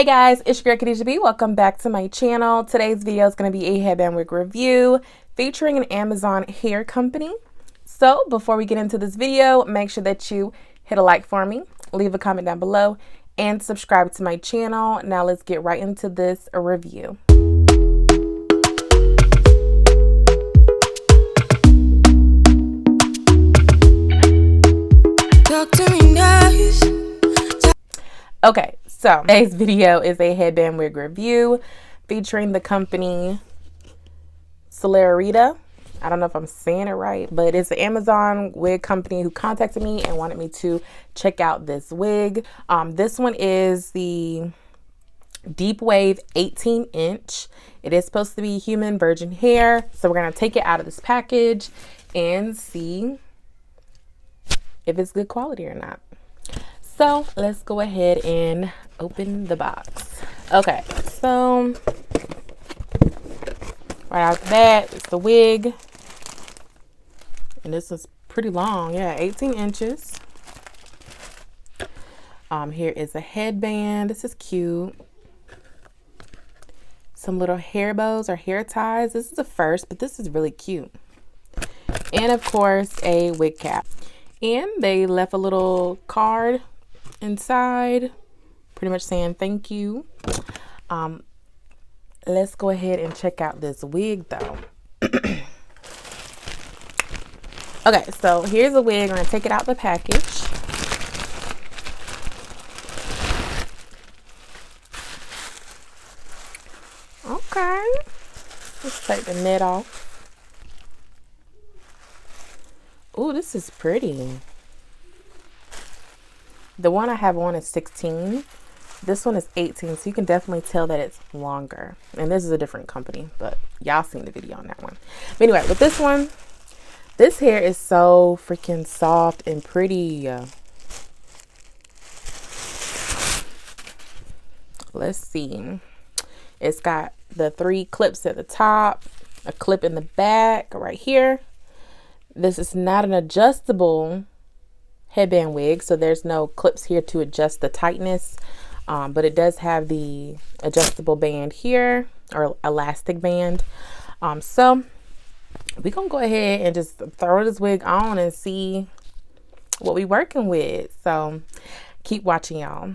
Hey guys, it's your girl KadijahB. Welcome back to my channel. Today's video is going to be a headband wig review featuring an Amazon hair company. So before we get into this video, make sure that you hit a like for me, leave a comment down below, and subscribe to my channel. Now let's get right into this review. Okay, so today's video is a headband wig review featuring the company Celiarita. I don't know if I'm saying it right, but it's an Amazon wig company who contacted me and wanted me to check out this wig. This one is the Deep Wave 18-inch. It is supposed to be human virgin hair, so we're gonna take it out of this package and see if it's good quality or not. So let's go ahead and open the box. Okay, so right out the bat, it's the wig. And this is pretty long, yeah, 18 inches. Here is a headband. This is cute. Some little hair bows or hair ties. This is the first, but this is really cute. And of course, a wig cap. And they left a little card inside, pretty much saying thank you. Let's go ahead and check out this wig though. Okay, so here's a wig. I'm gonna take it out the package. Okay, let's take the net off. Oh, this is pretty. The one I have on is 16. This one is 18, so you can definitely tell that it's longer. And this is a different company, but y'all seen the video on that one. But anyway, with this one, this hair is so freaking soft and pretty. Let's see. It's got the 3 clips at the top, a clip in the back right here. This is not an adjustable headband wig, so there's no clips here to adjust the tightness, but it does have the adjustable band here, or elastic band. So we're gonna go ahead and just throw this wig on and see what we're working with. So keep watching, y'all.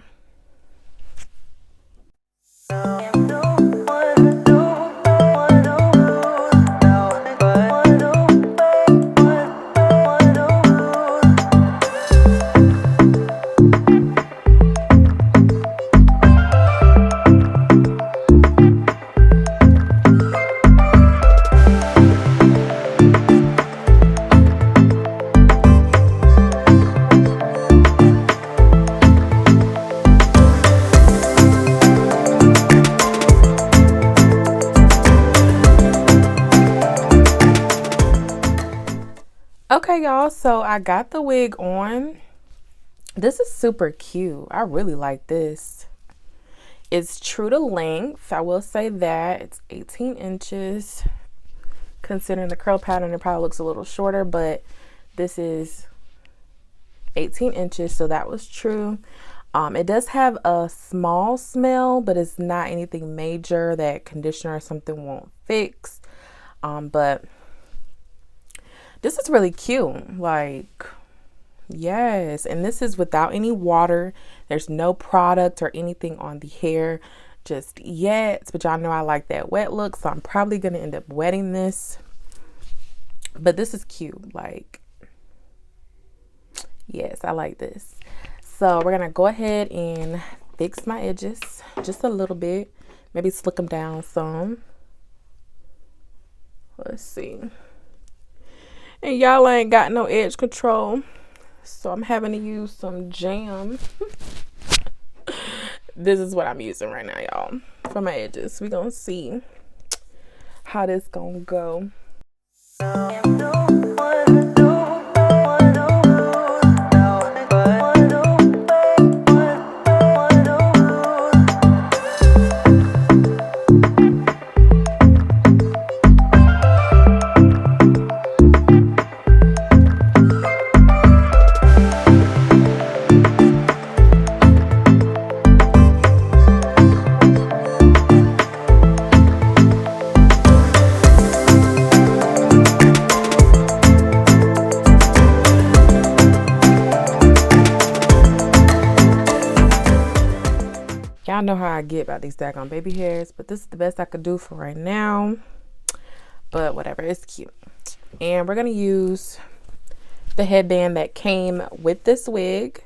Okay, y'all, so I got the wig on. This is super cute. I really like this. It's true to length. I will say that. It's 18 inches. Considering the curl pattern, it probably looks a little shorter, but this is 18 inches, so that was true. It does have a small smell, but it's not anything major that conditioner or something won't fix. But this is really cute. Like, yes. And this is without any water. There's no product or anything on the hair just yet. But y'all know I like that wet look, so I'm probably going to end up wetting this. But this is cute. Like, yes, I like this. So we're going to go ahead and fix my edges just a little bit. Maybe slick them down some. Let's see. And y'all ain't got no edge control, so I'm having to use some jam. This is what I'm using right now, y'all, for my edges. We're gonna see how this gonna go. Y'all know how I get about these daggone baby hairs, but this is the best I could do for right now. But whatever, it's cute. And we're gonna use the headband that came with this wig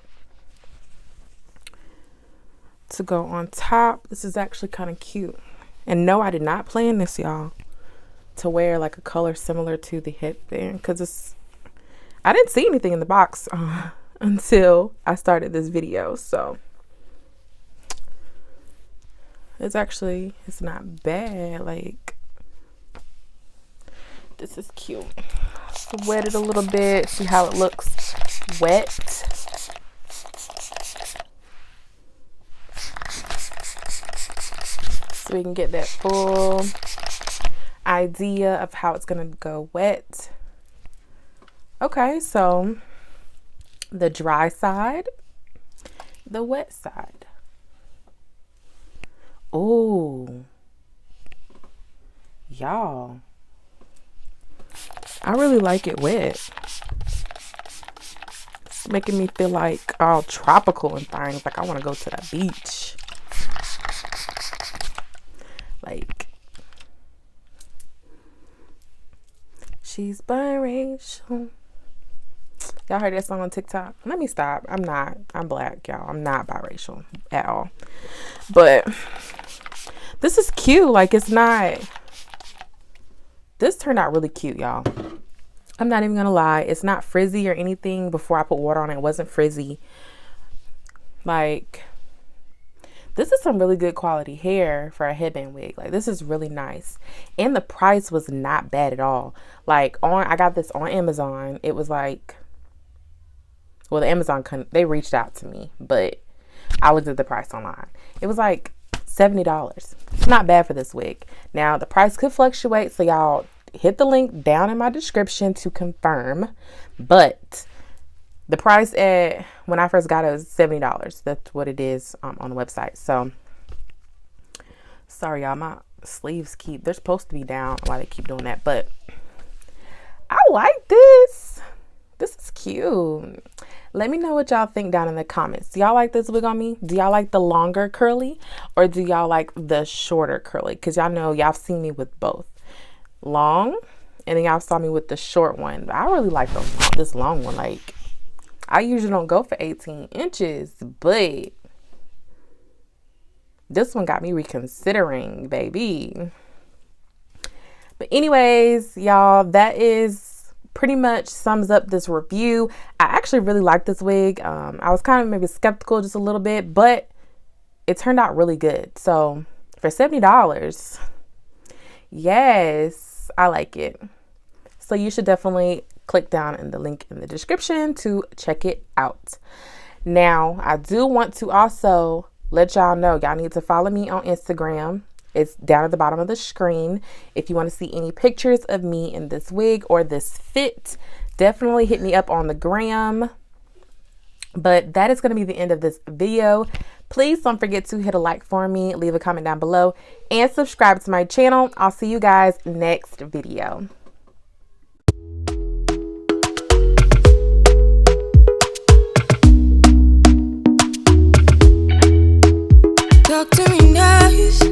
to go on top. This is actually kind of cute. And no, I did not plan this, y'all, to wear like a color similar to the headband, because I didn't see anything in the box until I started this video. So it's not bad. Like, this is cute. Wet it a little bit, see how it looks wet. So we can get that full idea of how it's gonna go wet. Okay, so the dry side, the wet side. Ooh, y'all, I really like it wet. It's making me feel like all tropical and things, like I want to go to the beach. Like, she's biracial. Y'all heard that song on TikTok? Let me stop. I'm black, y'all. I'm not biracial at all. But this is cute. Like, this turned out really cute, y'all. I'm not even gonna lie. It's not frizzy or anything. Before I put water on it, it wasn't frizzy. Like, this is some really good quality hair for a headband wig. Like, this is really nice. And the price was not bad at all. Like, I got this on Amazon. It was like, well, the Amazon, they reached out to me, but I looked at the price online. It was like $70. It's not bad for this wig. Now, the price could fluctuate, so y'all hit the link down in my description to confirm. But the price when I first got it was $70. That's what it is on the website. So, sorry, y'all. My sleeves they're supposed to be down. Why they keep doing that? But I like this. This is cute. Let me know what y'all think down in the comments. Do y'all like this wig on me? Do y'all like the longer curly, or do y'all like the shorter curly? Because y'all know y'all seen me with both long, and then y'all saw me with the short one. But I really like this long one. Like, I usually don't go for 18 inches, but this one got me reconsidering, baby. But anyways, y'all, that is pretty much sums up this review. I actually really like this wig. I was kind of maybe skeptical just a little bit, but it turned out really good. So for $70, yes, I like it. So you should definitely click down in the link in the description to check it out. Now, I do want to also let y'all know, y'all need to follow me on Instagram. It's down at the bottom of the screen. If you want to see any pictures of me in this wig or this fit, definitely hit me up on the gram. But that is going to be the end of this video. Please don't forget to hit a like for me, leave a comment down below, and subscribe to my channel. I'll see you guys next video. Talk to me nice.